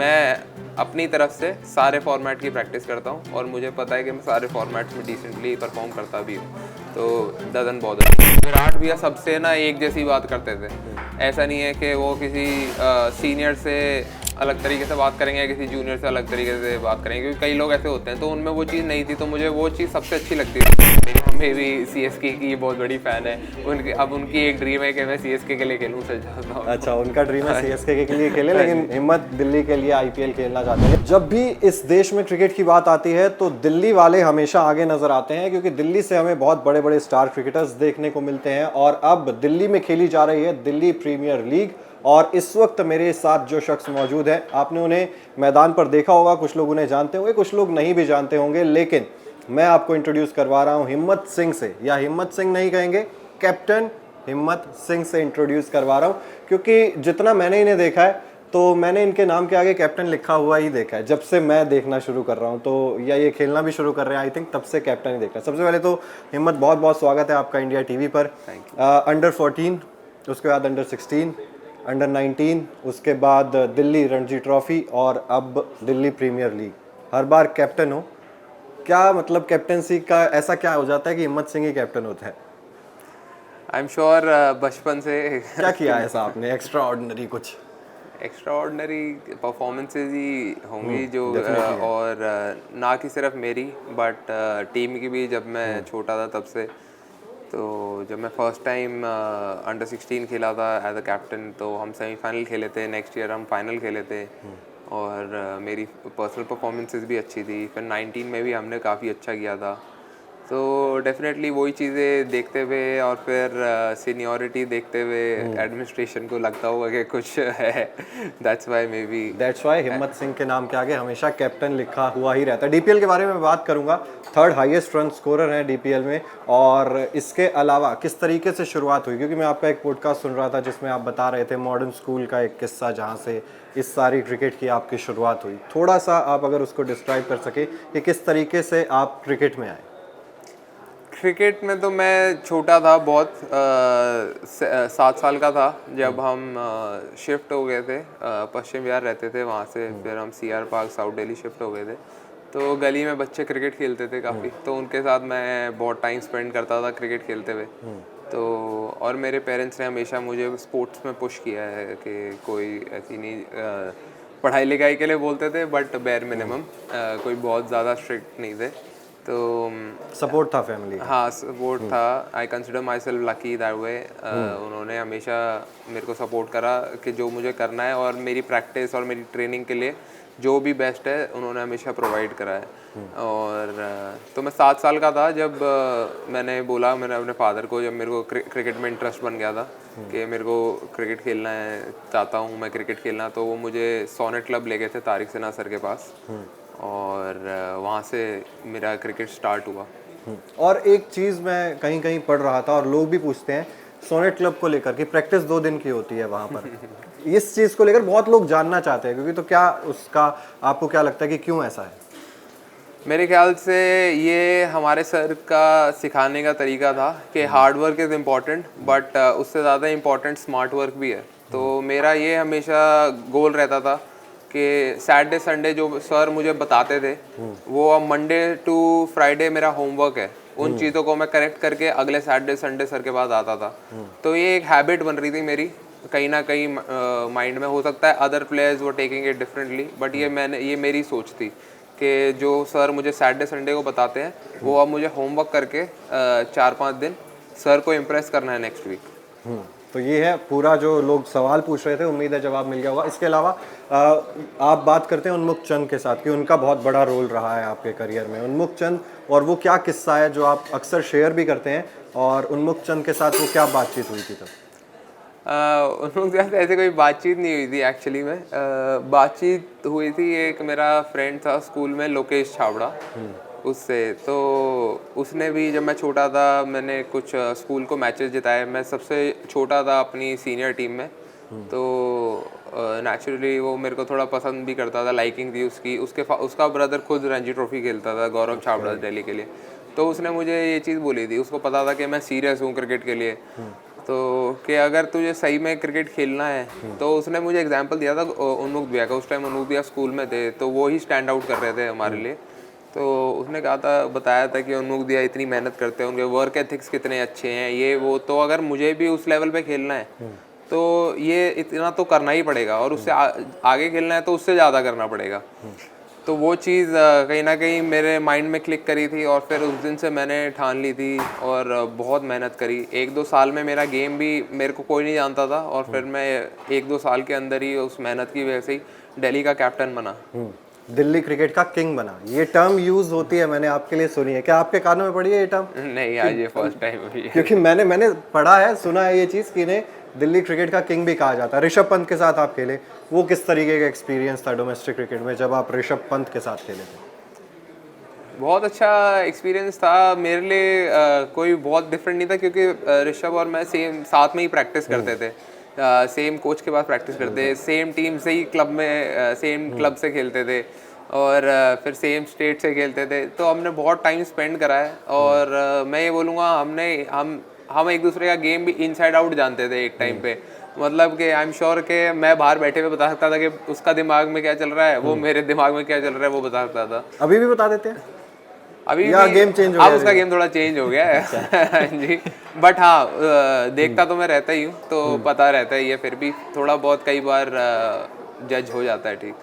मैं अपनी तरफ से सारे फॉर्मेट की प्रैक्टिस करता हूँ और मुझे पता है कि मैं सारे फॉर्मेट्स में डिसेंटली परफॉर्म करता भी हूँ, तो डजंट बॉदर। विराट भैया सबसे ना एक जैसी बात करते थे, ऐसा नहीं है कि वो किसी सीनियर से अलग तरीके से बात करेंगे या किसी जूनियर से अलग तरीके से बात करेंगे, क्योंकि कई लोग ऐसे होते हैं, तो उनमें वो चीज़ नहीं थी, तो मुझे वो चीज़ सबसे अच्छी लगती थी। मेरी मम्मी भी CSK की बहुत बड़ी फ़ैन है, उनकी अब उनकी एक ड्रीम है कि मैं CSK के लिए खेलूँ, सच चाहता हूँ। अच्छा, उनका ड्रीम है CSK के लिए खेले, लेकिन हिम्मत दिल्ली के लिए IPL खेलना चाहते हैं। जब भी इस देश में क्रिकेट की बात आती है तो दिल्ली वाले हमेशा आगे नजर आते हैं, क्योंकि दिल्ली से हमें बहुत बड़े बड़े स्टार क्रिकेटर्स देखने को मिलते हैं। और अब दिल्ली में खेली जा रही है दिल्ली प्रीमियर लीग, और इस वक्त मेरे साथ जो शख्स मौजूद है, आपने उन्हें मैदान पर देखा होगा, कुछ लोग उन्हें जानते होंगे, कुछ लोग नहीं भी जानते होंगे, लेकिन मैं आपको इंट्रोड्यूस करवा रहा हूं हिम्मत सिंह से, या हिम्मत सिंह नहीं कहेंगे, कैप्टन हिम्मत सिंह से इंट्रोड्यूस करवा रहा हूं, क्योंकि जितना मैंने इन्हें देखा है तो मैंने इनके नाम के आगे कैप्टन लिखा हुआ ही देखा है जब से मैं देखना शुरू कर रहा हूं, तो या ये खेलना भी शुरू कर रहे हैं, आई थिंक तब से कैप्टन ही देखा है। सबसे पहले तो हिम्मत, बहुत बहुत स्वागत है आपका इंडिया टीवी पर। अंडर 14, उसके बाद अंडर 16, अंडर 19, उसके बाद दिल्ली रणजी ट्रॉफी, और अब दिल्ली प्रीमियर लीग, हर बार कैप्टन हो। क्या मतलब कैप्टनसी का ऐसा क्या हो जाता है कि हिम्मत सिंह ही कैप्टन होता है? आई एम श्योर बचपन से क्या किया ऐसा आपने एक्स्ट्रा ऑर्डिनरी कुछ? एक्स्ट्रा ऑर्डिनरी परफॉर्मेंसेज ही होंगी जो और ना कि सिर्फ मेरी बट टीम की भी। जब मैं छोटा था तब से, तो जब मैं फर्स्ट टाइम अंडर 16 खेला था एज अ कैप्टन, तो हम सेमीफाइनल खेले थे, नेक्स्ट ईयर हम फाइनल खेले थे, और मेरी पर्सनल परफॉर्मेंसेस भी अच्छी थी। फिर 19 में भी हमने काफ़ी अच्छा किया था, तो डेफिनेटली वही चीज़ें देखते हुए और फिर सीनियरिटी देखते हुए एडमिनिस्ट्रेशन को लगता होगा कि कुछ है, दैट्स वाई हिम्मत सिंह के नाम के आगे हमेशा कैप्टन लिखा हुआ ही रहता है। DPL के बारे में बात करूंगा, थर्ड हाईएस्ट रन स्कोरर हैं DPL में, और इसके अलावा किस तरीके से शुरुआत हुई, क्योंकि मैं आपका एक पॉडकास्ट सुन रहा था जिसमें आप बता रहे थे मॉडर्न स्कूल का एक किस्सा जहाँ से इस सारी क्रिकेट की आपकी शुरुआत हुई। थोड़ा सा आप अगर उसको डिस्क्राइब कर सके कि किस तरीके से आप क्रिकेट में आए। क्रिकेट में तो मैं छोटा था बहुत, 7 साल का था जब हम शिफ्ट हो गए थे, पश्चिम विहार रहते थे, वहाँ से फिर हम CR park south Delhi shift हो गए थे। तो गली में बच्चे क्रिकेट खेलते थे काफ़ी, तो उनके साथ मैं बहुत टाइम स्पेंड करता था क्रिकेट खेलते हुए। तो और मेरे पेरेंट्स ने हमेशा मुझे स्पोर्ट्स में पुश किया है कि कोई ऐसी नहीं, पढ़ाई लिखाई के लिए बोलते थे बट बेयर मिनिमम, कोई बहुत ज़्यादा स्ट्रिक्ट नहीं थे, तो सपोर्ट था फैमिली का? हाँ, सपोर्ट था। I consider my self lucky that way. उन्होंने हमेशा मेरे को सपोर्ट करा कि जो मुझे करना है और मेरी प्रैक्टिस और मेरी ट्रेनिंग के लिए जो भी बेस्ट है उन्होंने हमेशा प्रोवाइड करा है। और तो मैं 7 साल का था जब मैंने बोला, मैंने अपने फादर को, जब मेरे को क्रिकेट में इंटरेस्ट बन गया था कि मेरे को क्रिकेट खेलना है, चाहता हूँ मैं क्रिकेट खेलना, तो वो मुझे सोनेट क्लब ले गए थे तारिक सिन्हा सर के पास, और वहाँ से मेरा क्रिकेट स्टार्ट हुआ। और एक चीज़ मैं कहीं कहीं पढ़ रहा था और लोग भी पूछते हैं सोनेट क्लब को लेकर कि प्रैक्टिस 2 दिन की होती है वहाँ पर। इस चीज़ को लेकर बहुत लोग जानना चाहते हैं, क्योंकि तो क्या उसका आपको क्या लगता है कि क्यों ऐसा है? मेरे ख्याल से ये हमारे सर का सिखाने का तरीका था कि hard work is important, but उससे ज़्यादा इम्पॉर्टेंट स्मार्ट वर्क भी है। तो मेरा ये हमेशा गोल रहता था कि सैटरडे संडे जो सर मुझे बताते थे वो अब मंडे टू फ्राइडे मेरा होमवर्क है, उन चीज़ों को मैं करेक्ट करके अगले सैटरडे संडे सर के बाद आता था। तो ये एक हैबिट बन रही थी मेरी कहीं ना कहीं माइंड में। हो सकता है अदर प्लेयर्स वो टेकिंग इट डिफरेंटली, बट ये मेरी सोच थी कि जो सर मुझे सैटरडे संडे को बताते हैं वो अब मुझे होमवर्क करके 4-5 दिन सर को इम्प्रेस करना है नेक्स्ट वीक। तो ये है पूरा जो लोग सवाल पूछ रहे थे, उम्मीद है जवाब मिल गया होगा। इसके अलावा आप बात करते हैं उन्मुक्त चंद के साथ कि उनका बहुत बड़ा रोल रहा है आपके करियर में। उन्मुक्त चंद, और वो क्या किस्सा है जो आप अक्सर शेयर भी करते हैं, और उन्मुक्त चंद के साथ वो क्या बातचीत हुई थी तब? उनके साथ ऐसे कोई बातचीत नहीं हुई थी एक्चुअली में। बातचीत हुई थी, एक मेरा फ्रेंड था स्कूल में, लोकेश छाबड़ा, उससे। तो उसने भी, जब मैं छोटा था मैंने कुछ स्कूल को मैचेस जिताए, मैं सबसे छोटा था अपनी सीनियर टीम में, तो नेचुरली वो मेरे को थोड़ा पसंद भी करता था, लाइकिंग थी उसकी। उसका ब्रदर खुद रणजी ट्रॉफी खेलता था, गौरव छाबड़ा, दिल्ली के लिए। तो उसने मुझे ये चीज़ बोली थी, उसको पता था कि मैं सीरियस हूँ क्रिकेट के लिए, तो कि अगर तुझे सही में क्रिकेट खेलना है, तो उसने मुझे एग्जांपल दिया था उन्मुक्त भैया का। उस टाइम उन्मुक्त भैया स्कूल में थे, तो वो ही स्टैंड आउट कर रहे थे हमारे लिए। तो उसने कहा था, बताया था कि उन्मुक्त भैया इतनी मेहनत करते हैं, उनके वर्क एथिक्स कितने अच्छे हैं, ये वो। तो अगर मुझे भी उस लेवल पे खेलना है तो ये इतना तो करना ही पड़ेगा, और उससे आगे खेलना है तो उससे ज़्यादा करना पड़ेगा। तो वो चीज़ कहीं ना कहीं मेरे माइंड में क्लिक करी थी, और फिर उस दिन से मैंने ठान ली थी और बहुत मेहनत करी। 1-2 साल में मेरा गेम भी मेरे को कोई नहीं जानता था, और फिर मैं 1-2 साल के अंदर ही उस मेहनत की वजह से ही दिल्ली का कैप्टन बना। दिल्ली क्रिकेट का किंग बना, ये टर्म यूज होती है, मैंने आपके लिए सुनी है। क्या आपके कानों में पड़ी है ये टर्म? नहीं, आज ये फर्स्ट टाइम हुई है। क्योंकि मैंने पढ़ा है, सुना है ये चीज़ कि इन्हें दिल्ली क्रिकेट का किंग भी कहा जाता है। ऋषभ पंत के साथ आप खेले, वो किस तरीके का एक्सपीरियंस था डोमेस्टिक क्रिकेट में जब आप ऋषभ पंत के साथ खेले थे? बहुत अच्छा एक्सपीरियंस था मेरे लिए। कोई बहुत डिफरेंट नहीं था, क्योंकि ऋषभ और मैं सेम साथ में ही प्रैक्टिस करते थे, सेम कोच के पास प्रैक्टिस करते, सेम टीम से ही क्लब में, सेम क्लब से खेलते थे, और फिर सेम स्टेट से खेलते थे। तो हमने बहुत टाइम स्पेंड करा है, और मैं ये बोलूँगा हम एक दूसरे का गेम भी इनसाइड आउट जानते थे एक टाइम पे। मतलब कि आई एम श्योर कि मैं बाहर बैठे हुए बता सकता था कि उसका दिमाग में क्या चल रहा है, वो मेरे दिमाग में क्या चल रहा है वो बता सकता था। अभी भी बता देते हैं? अभी या भी गेम चेंज हो अब गया? उसका गेम थोड़ा चेंज हो गया है जी। बट हाँ, देखता तो मैं रहता ही हूँ, तो पता रहता ही है। फिर भी थोड़ा बहुत कई बार जज हो जाता है। ठीक,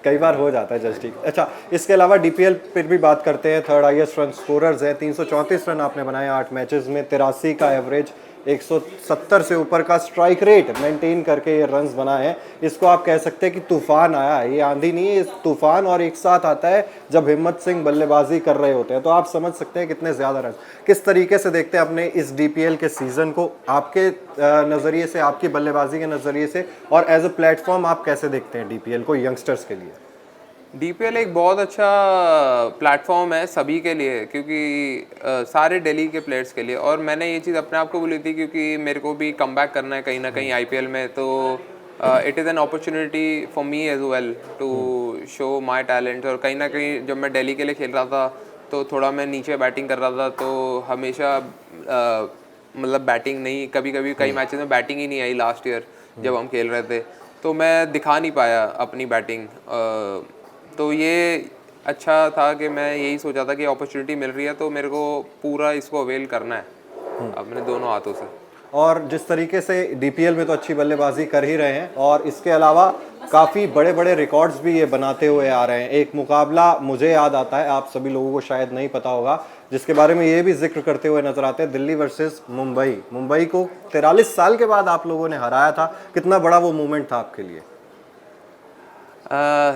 कई बार हो जाता है जस्ट ठीक। अच्छा, इसके अलावा डीपीएल पर भी बात करते हैं। थर्ड हाईएस्ट रन स्कोरर्स है, 334 रन आपने बनाए 8 मैचेस में, 83 का एवरेज, 170 से ऊपर का स्ट्राइक रेट मेंटेन करके ये रन्स बनाए हैं। इसको आप कह सकते हैं कि तूफान आया है, ये आंधी नहीं है, ये तूफान और एक साथ आता है जब हिम्मत सिंह बल्लेबाजी कर रहे होते हैं। तो आप समझ सकते हैं कितने ज़्यादा रन। किस तरीके से देखते हैं अपने इस डीपीएल के सीज़न को, आपके नज़रिए से, आपकी बल्लेबाजी के नज़रिए से, और एज अ प्लेटफॉर्म आप कैसे देखते हैं डीपीएल को यंगस्टर्स के लिए? डीपीएल एक बहुत अच्छा प्लेटफॉर्म है सभी के लिए, क्योंकि सारे दिल्ली के प्लेयर्स के लिए। और मैंने ये चीज़ अपने आप को बोली थी, क्योंकि मेरे को भी कम बैक करना है कहीं ना कहीं आईपीएल में। तो it is an opportunity for me as well to show my talent. और कहीं ना कहीं जब मैं दिल्ली के लिए खेल रहा था, तो थोड़ा मैं नीचे बैटिंग कर रहा था, तो हमेशा मतलब बैटिंग नहीं, कभी कभी कई मैचेस में बैटिंग ही नहीं आई लास्ट ईयर जब हम खेल रहे थे, तो मैं दिखा नहीं पाया अपनी बैटिंग। तो ये अच्छा था कि मैं यही सोचा था कि अपॉर्चुनिटी मिल रही है, तो मेरे को पूरा इसको अवेल करना है अपने दोनों हाथों से। और जिस तरीके से डीपीएल में तो अच्छी बल्लेबाजी कर ही रहे हैं, और इसके अलावा काफ़ी बड़े बड़े रिकॉर्ड्स भी ये बनाते हुए आ रहे हैं। एक मुकाबला मुझे याद आता है, आप सभी लोगों को शायद नहीं पता होगा, जिसके बारे में ये भी जिक्र करते हुए नजर आते हैं, दिल्ली वर्सेस मुंबई। मुंबई को 43 साल के बाद आप लोगों ने हराया था। कितना बड़ा वो मूवमेंट था आपके लिए?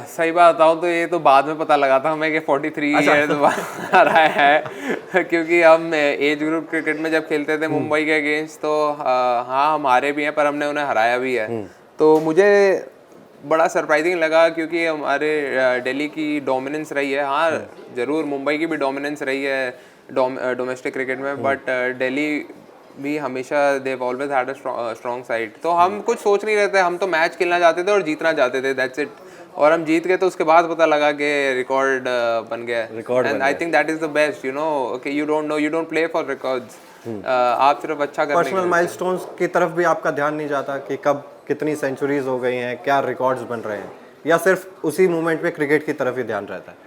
सही बात बताऊँ तो ये तो बाद में पता लगा था हमें कि 43 ईयर्स बाद हराया है। क्योंकि हम एज ग्रुप क्रिकेट में जब खेलते थे मुंबई के अगेंस्ट, तो हाँ हम हारे भी हैं, पर हमने उन्हें हराया भी है। तो मुझे बड़ा सरप्राइजिंग लगा, क्योंकि हमारे दिल्ली की डोमिनेंस रही है। हाँ ज़रूर मुंबई की भी डोमिनेंस रही है डोमेस्टिक क्रिकेट में, बट दिल्ली भी हमेशा they've always had a strong side. तो हम कुछ सोच नहीं रहे थे, हम तो मैच खेलना चाहते थे और जीतना चाहते थे, दैट्स इट। और हम जीत गए, तो उसके बाद पता लगा कि रिकॉर्ड बन गया। And I think that is the best, you know, कि you don't play for records, आप सिर्फ अच्छा करने पर्सनल माइलस्टोन्स की तरफ भी आपका ध्यान नहीं जाता कि कब कितनी सेंचुरीज हो गई हैं, क्या रिकॉर्ड्स बन रहे हैं, या सिर्फ उसी मोमेंट पे क्रिकेट की तरफ ही ध्यान रहता है?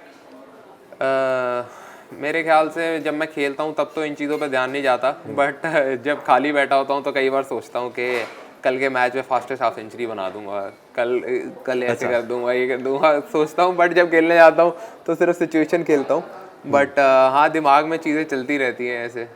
मेरे ख्याल से जब मैं खेलता हूँ तब तो इन चीज़ों पे ध्यान नहीं जाता, बट जब खाली बैठा होता हूँ तो कई बार सोचता हूँ कि कल के मैच में फास्टेस्ट हाफ सेंचुरी बना दूंगा, कल ऐसे कर दूंगा, ये कर दूंगा, सोचता हूँ। बट जब खेलने जाता हूँ तो सिर्फ सिचुएशन खेलता हूँ, बट हाँ दिमाग में चीज़ें चलती रहती हैं ऐसे।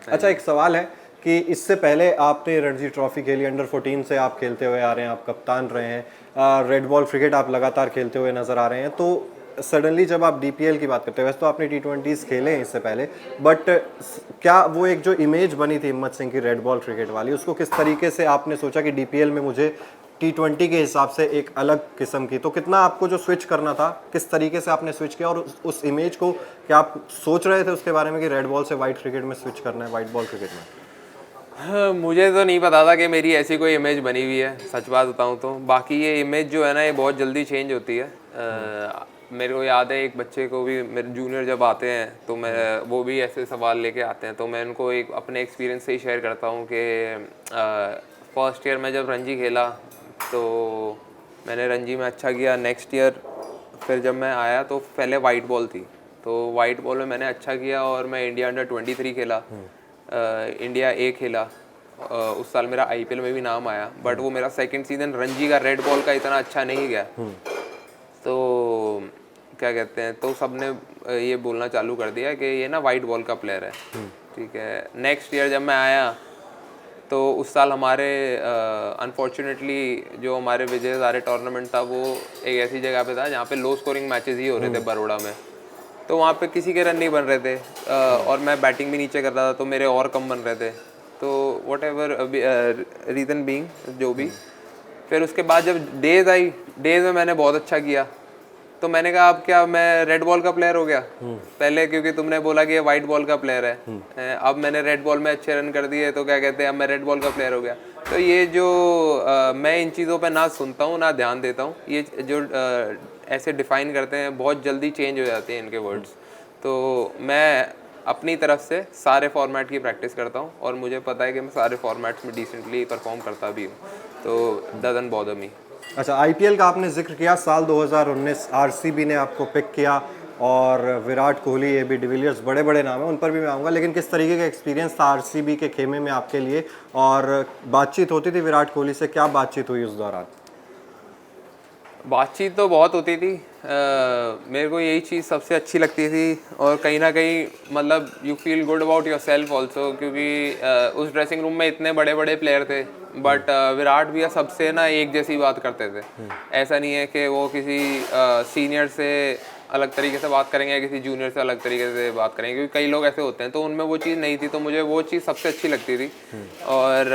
अच्छा, एक सवाल है कि इससे पहले आपने रणजी ट्रॉफी खेली, अंडर 14 से आप खेलते हुए आ रहे हैं, आप कप्तान रहे हैं, रेड बॉल क्रिकेट आप लगातार खेलते हुए नजर आ रहे हैं। तो सडनली जब आप डीपीएल की बात करते हैं, वैसे तो आपने T20s खेले हैं इससे पहले, बट क्या वो एक जो इमेज बनी थी हिम्मत सिंह की रेड बॉल क्रिकेट वाली, उसको किस तरीके से आपने सोचा कि डीपीएल में मुझे T20 के हिसाब से एक अलग किस्म की, तो कितना आपको जो स्विच करना था, किस तरीके से आपने स्विच किया, और उस इमेज को क्या आप सोच रहे थे उसके बारे में कि रेड बॉल से वाइट क्रिकेट में स्विच करना है, वाइट बॉल क्रिकेट में? हाँ, मुझे तो नहीं पता था कि मेरी ऐसी कोई इमेज बनी हुई है, सच बात बताऊं तो। बाकी ये इमेज जो है ना, ये बहुत जल्दी चेंज होती है। मेरे को याद है एक बच्चे को भी, मेरे जूनियर जब आते हैं तो मैं वो भी ऐसे सवाल लेके आते हैं, तो मैं उनको एक अपने एक्सपीरियंस से ही शेयर करता हूँ कि फर्स्ट ईयर में जब रणजी खेला तो मैंने रणजी में अच्छा किया। नेक्स्ट ईयर फिर जब मैं आया तो पहले वाइट बॉल थी, तो वाइट बॉल में मैंने अच्छा किया और मैं इंडिया अंडर 23 खेला, इंडिया ए खेला। उस साल मेरा आईपीएल में भी नाम आया, बट वो मेरा सेकंड सीजन रणजी का रेड बॉल का इतना अच्छा नहीं गया। तो क्या कहते हैं, तो सबने ये बोलना चालू कर दिया कि ये ना वाइट बॉल का प्लेयर है। ठीक है, नेक्स्ट ईयर जब मैं आया तो उस साल हमारे अनफॉर्चुनेटली जो हमारे विजय हजारे टूर्नामेंट था वो एक ऐसी जगह पे था जहाँ पे लो स्कोरिंग मैचेस ही हो रहे थे बड़ौदा में, तो वहाँ पे किसी के रन नहीं बन रहे थे और मैं बैटिंग भी नीचे कर रहा था तो मेरे और कम बन रहे थे। तो वट एवर रीज़न बीइंग जो भी, फिर उसके बाद जब डेज आई, डेज में मैंने बहुत अच्छा किया, तो मैंने कहा अब क्या मैं रेड बॉल का प्लेयर हो गया पहले, क्योंकि तुमने बोला कि ये वाइट बॉल का प्लेयर है। अब मैंने रेड बॉल में अच्छे रन कर दिए तो क्या कहते हैं अब मैं रेड बॉल का प्लेयर हो गया। तो ये जो मैं इन चीज़ों पे ना सुनता हूँ ना ध्यान देता हूँ, ये जो ऐसे डिफाइन करते हैं बहुत जल्दी चेंज हो जाते हैं इनके वर्ड्स। तो मैं अपनी तरफ से सारे फॉर्मेट की प्रैक्टिस करता हूँ और मुझे पता है कि मैं सारे फॉर्मेट्स में डिसेंटली परफॉर्म करता भी हूँ, तो डजंट बॉदर मी। अच्छा, आईपीएल का आपने जिक्र किया, साल 2019 आरसीबी ने आपको पिक किया और विराट कोहली, एबी डिविलियर्स, बड़े बड़े नाम हैं, उन पर भी मैं आऊँगा, लेकिन किस तरीके का एक्सपीरियंस था आरसीबी के खेमे में आपके लिए, और बातचीत होती थी विराट कोहली से, क्या बातचीत हुई उस दौरान? बातचीत तो बहुत होती थी, मेरे को यही चीज़ सबसे अच्छी लगती थी और कहीं ना कहीं मतलब you feel good about your self also, क्योंकि उस ड्रेसिंग रूम में इतने बड़े बड़े प्लेयर थे, बट विराट भैया सबसे ना एक जैसी बात करते थे। ऐसा नहीं है कि वो किसी सीनियर से अलग तरीके से बात करेंगे या किसी जूनियर से अलग तरीके से बात करेंगे, क्योंकि कई लोग ऐसे होते हैं, तो उनमें वो चीज़ नहीं थी, तो मुझे वो चीज़ सबसे अच्छी लगती थी। और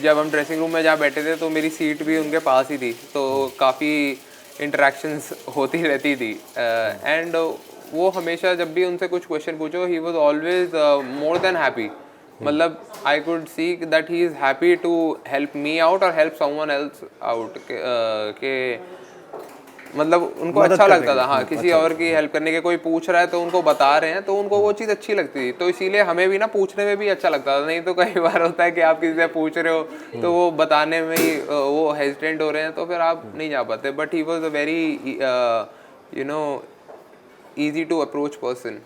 जब हम ड्रेसिंग रूम में जहाँ बैठे थे तो मेरी सीट भी उनके पास ही थी, तो काफ़ी इंटरेक्शंस होती रहती थी। एंड वो हमेशा जब भी उनसे कुछ क्वेश्चन पूछो, he was always more than happy. मतलब I could see that he is happy to help me out और हेल्प समवन एल्स आउट, के मतलब उनको अच्छा लगता था। हाँ, किसी और की हेल्प करने के, कोई पूछ रहा है तो उनको बता रहे हैं तो उनको वो चीज़ अच्छी लगती थी, तो इसीलिए हमें भी ना पूछने में भी अच्छा लगता था। नहीं तो कई बार होता है कि आप किसी से पूछ रहे हो तो वो बताने में ही वो हेजिटेंट हो रहे हैं, तो फिर आप नहीं जा पाते। But he was a very you know easy to approach person.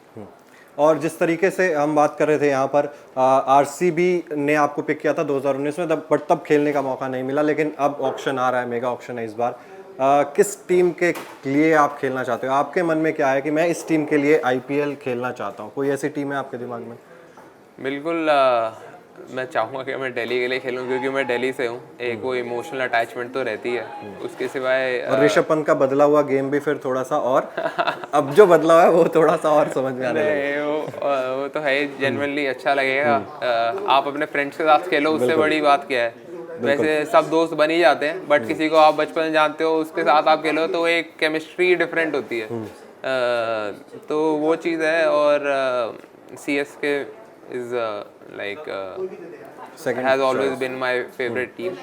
और जिस तरीके से हम बात कर रहे थे यहाँ पर, आरसीबी ने आपको पिक किया था 2019 में, तब खेलने का मौका नहीं मिला, लेकिन अब ऑक्शन आ रहा है, मेगा ऑक्शन है इस बार। किस टीम के लिए आप खेलना चाहते हो? आपके मन में क्या है कि मैं इस टीम के लिए आईपीएल खेलना चाहता हूँ? कोई ऐसी टीम है आपके दिमाग में? बिल्कुल, मैं चाहूँगा कि मैं दिल्ली के लिए खेलूँ, क्योंकि मैं दिल्ली से हूँ। एक वो इमोशनल अटैचमेंट तो रहती है, उसके सिवाय और ऋषभ पंत का बदला हुआ गेम भी फिर थोड़ा सा, और अब जो बदला हुआ है वो थोड़ा सा और समझ में आने लगा। वो तो है, जेन्युइनली अच्छा लगेगा। आप अपने फ्रेंड्स के साथ खेलो, उससे बड़ी बात क्या है। वैसे सब दोस्त बन ही जाते हैं, बट किसी को आप बचपन में जानते हो, उसके साथ आप खेलो तो एक केमिस्ट्री डिफरेंट होती है। तो वो चीज़ है। और CSK is like has always been my favorite team.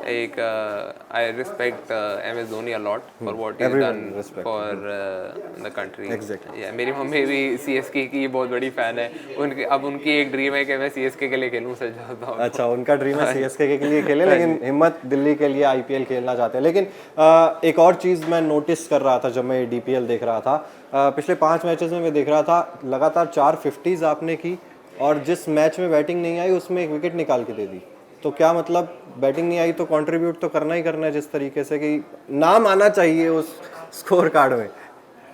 Like I respect MS Dhoni a lot for what he's done for the country. Exactly. Yeah, मेरी मम्मी भी CSK की बहुत बड़ी फैन है। उनकी अब उनकी एक ड्रीम है कि मैं CSK के लिए खेलूं, सच बताता हूं। अच्छा, उनका ड्रीम है सीएसके के लिए खेले, लेकिन हिम्मत दिल्ली के लिए आईपीएल खेलना चाहते हैं। लेकिन एक और चीज़ मैं नोटिस कर रहा था जब मैं डीपीएल देख रहा था, पिछले 5 मैचेस में मैं देख रहा था लगातार 4 50s आपने की, और जिस मैच में बैटिंग नहीं आई उसमें एक विकेट निकाल के दे दी। तो क्या मतलब, बैटिंग नहीं आई तो कंट्रीब्यूट तो करना ही करना है, जिस तरीके से कि नाम आना चाहिए उस स्कोर कार्ड में,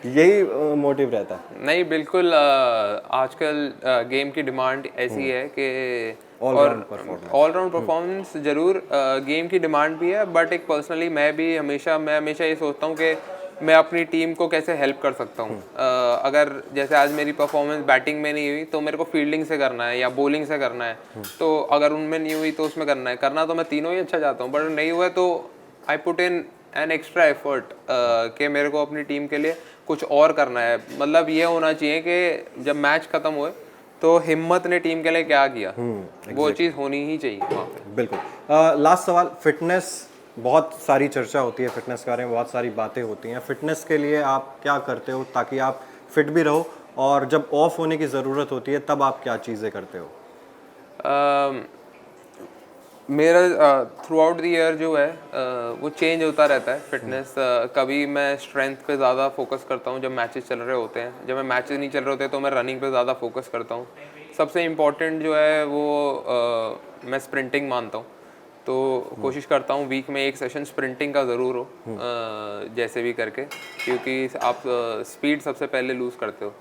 यही मोटिव रहता है? नहीं, बिल्कुल, आजकल गेम की डिमांड ऐसी है कि ऑलराउंड परफॉर्मेंस जरूर गेम की डिमांड भी है, बट एक पर्सनली मैं हमेशा ये सोचता हूँ कि मैं अपनी टीम को कैसे हेल्प कर सकता हूँ। अगर जैसे आज मेरी परफॉर्मेंस बैटिंग में नहीं हुई तो मेरे को फील्डिंग से करना है या बॉलिंग से करना है, तो अगर उनमें नहीं हुई तो उसमें करना तो मैं तीनों ही अच्छा चाहता हूँ, बट नहीं हुआ तो I put in an extra effort कि मेरे को अपनी टीम के लिए कुछ और करना है। मतलब ये होना चाहिए कि जब मैच ख़त्म हुए तो हिम्मत ने टीम के लिए क्या किया, वो चीज़ होनी ही चाहिए वहाँ पे। बिल्कुल। लास्ट सवाल, फिटनेस, बहुत सारी चर्चा होती है फिटनेस के बारे में, बहुत सारी बातें होती हैं। फिटनेस के लिए आप क्या करते हो ताकि आप फिट भी रहो, और जब ऑफ होने की ज़रूरत होती है तब आप क्या चीज़ें करते हो? मेरा थ्रू आउट द ईयर जो है वो चेंज होता रहता है फिटनेस। कभी मैं स्ट्रेंथ पे ज़्यादा फोकस करता हूँ जब मैचेस चल रहे होते हैं, जब मैं मैचेस नहीं चल रहे होते तो मैं रनिंग पे ज़्यादा फोकस करता हूँ। सबसे इम्पॉर्टेंट जो है वो मैं स्प्रिंटिंग मानता हूँ, तो कोशिश करता हूँ वीक में एक सेशन स्प्रिंटिंग का ज़रूर हो, जैसे भी करके, क्योंकि आप स्पीड सबसे पहले लूज़ करते हो।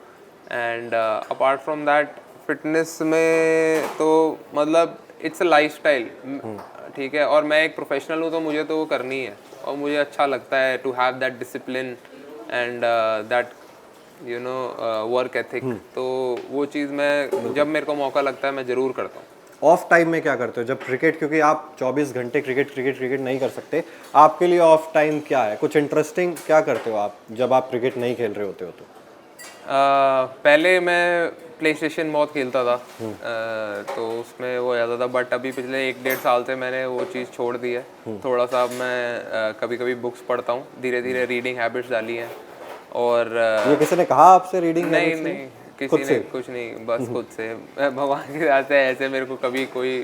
And apart from that fitness में तो मतलब इट्स अ लाइफस्टाइल, ठीक है, और मैं एक प्रोफेशनल हूँ तो मुझे तो वो करनी है, और मुझे अच्छा लगता है to have that discipline and that you know work ethic. तो वो चीज़ मैं जब मेरे को मौका लगता है मैं ज़रूर करता हूँ। ऑफ टाइम में क्या करते हो जब क्रिकेट, क्योंकि आप 24 घंटे क्रिकेट नहीं कर सकते, आपके लिए ऑफ टाइम क्या है? कुछ इंटरेस्टिंग क्या करते हो आप जब आप क्रिकेट नहीं खेल रहे होते हो तो? पहले मैं प्ले स्टेशन बहुत खेलता था, तो उसमें वो ज़्यादा था, बट अभी पिछले 1-1.5 साल से मैंने वो चीज़ छोड़ दी है। थोड़ा सा अब मैं कभी कभी बुक्स पढ़ता हूँ, धीरे धीरे रीडिंग हैबिट्स डाली हैं। और ये किसी ने कहा आपसे रीडिंग? नहीं किसी ने कुछ नहीं, बस खुद से भगवान की दया से ऐसे मेरे को कभी कोई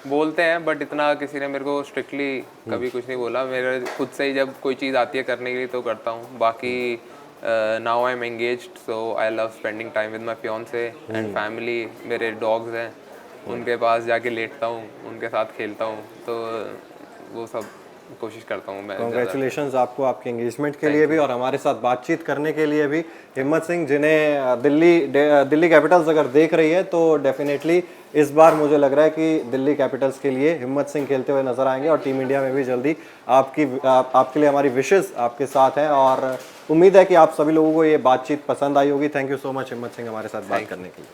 बोलते हैं, बट इतना किसी ने मेरे को स्ट्रिक्टली कभी कुछ नहीं बोला। मेरे खुद से ही जब कोई चीज़ आती है करने के लिए तो करता हूँ। बाकी now I am engaged, so I love spending time with my fiancee and family. मेरे डॉग्स हैं, उनके पास जाके लेटता हूँ, उनके साथ खेलता हूँ, तो वो सब कोशिश करता हूँ मैं। कॉन्ग्रेचुलेशंस आपको आपके एंगेजमेंट के लिए भी, और हमारे साथ बातचीत करने के लिए भी। हिम्मत सिंह, जिन्हें दिल्ली कैपिटल्स अगर देख रही है तो डेफिनेटली इस बार मुझे लग रहा है कि दिल्ली कैपिटल्स के लिए हिम्मत सिंह खेलते हुए नजर आएंगे, और टीम इंडिया में भी जल्दी। आपके लिए हमारी विशेस आपके साथ हैं, और उम्मीद है कि आप सभी लोगों को ये बातचीत पसंद आई होगी। थैंक यू सो मच हिम्मत सिंह हमारे साथ बात करने के लिए।